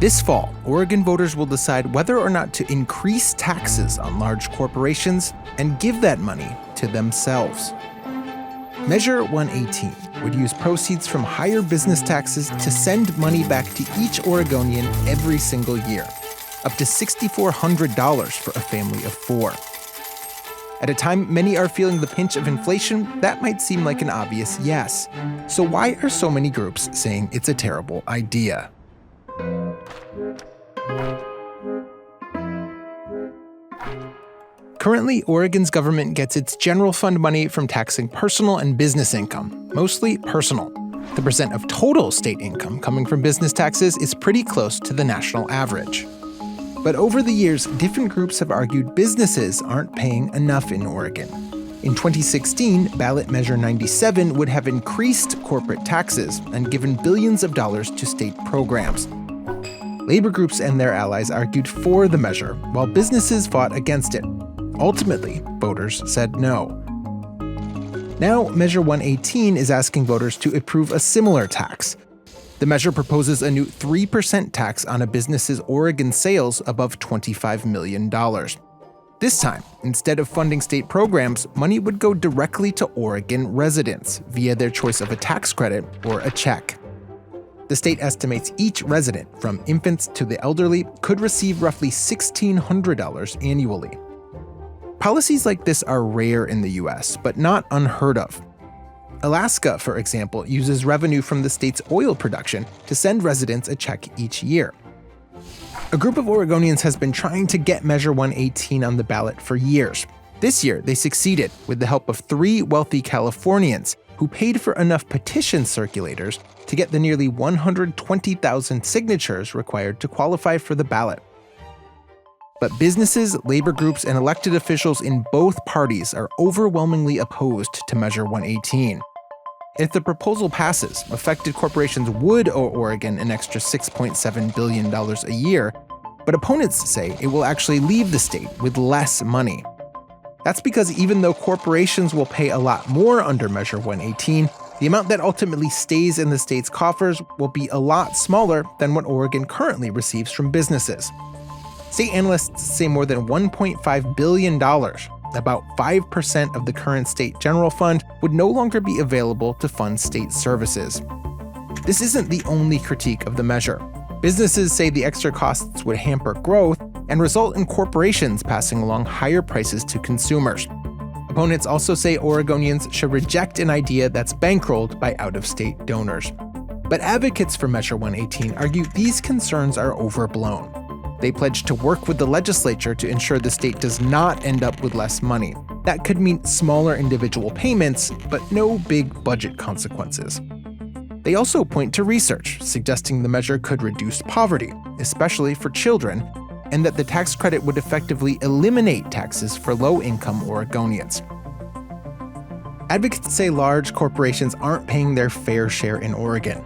This fall, Oregon voters will decide whether or not to increase taxes on large corporations and give that money to themselves. Measure 118 would use proceeds from higher business taxes to send money back to each Oregonian every single year, up to $6,400 for a family of 4. At a time many are feeling the pinch of inflation, that might seem like an obvious yes. So why are so many groups saying it's a terrible idea? Currently, Oregon's government gets its general fund money from taxing personal and business income, mostly personal. The percent of total state income coming from business taxes is pretty close to the national average. But over the years, different groups have argued businesses aren't paying enough in Oregon. In 2016, ballot measure 97 would have increased corporate taxes and given billions of dollars to state programs. Labor groups and their allies argued for the measure, while businesses fought against it. Ultimately, voters said no. Now, Measure 118 is asking voters to approve a similar tax. The measure proposes a new 3% tax on a business's Oregon sales above $25 million. This time, instead of funding state programs, money would go directly to Oregon residents via their choice of a tax credit or a check. The state estimates each resident, from infants to the elderly, could receive roughly $1,600 annually. Policies like this are rare in the US, but not unheard of. Alaska, for example, uses revenue from the state's oil production to send residents a check each year. A group of Oregonians has been trying to get Measure 118 on the ballot for years. This year, they succeeded with the help of 3 wealthy Californians who paid for enough petition circulators to get the nearly 120,000 signatures required to qualify for the ballot. But businesses, labor groups, and elected officials in both parties are overwhelmingly opposed to Measure 118. If the proposal passes, affected corporations would owe Oregon an extra $6.7 billion a year, but opponents say it will actually leave the state with less money. That's because even though corporations will pay a lot more under Measure 118, the amount that ultimately stays in the state's coffers will be a lot smaller than what Oregon currently receives from businesses. State analysts say more than $1.5 billion, about 5% of the current state general fund, would no longer be available to fund state services. This isn't the only critique of the measure. Businesses say the extra costs would hamper growth and result in corporations passing along higher prices to consumers. Opponents also say Oregonians should reject an idea that's bankrolled by out-of-state donors. But advocates for Measure 118 argue these concerns are overblown. They pledge to work with the legislature to ensure the state does not end up with less money. That could mean smaller individual payments, but no big budget consequences. They also point to research suggesting the measure could reduce poverty, especially for children, and that the tax credit would effectively eliminate taxes for low-income Oregonians. Advocates say large corporations aren't paying their fair share in Oregon.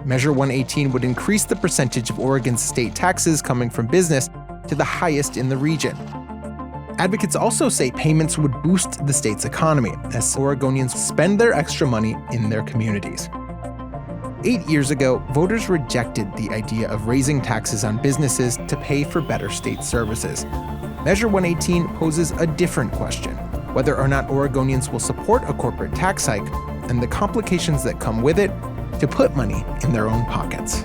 Measure 118 would increase the percentage of Oregon's state taxes coming from business to the highest in the region. Advocates also say payments would boost the state's economy as Oregonians spend their extra money in their communities. 8 years ago, voters rejected the idea of raising taxes on businesses to pay for better state services. Measure 118 poses a different question: whether or not Oregonians will support a corporate tax hike and the complications that come with it to put money in their own pockets.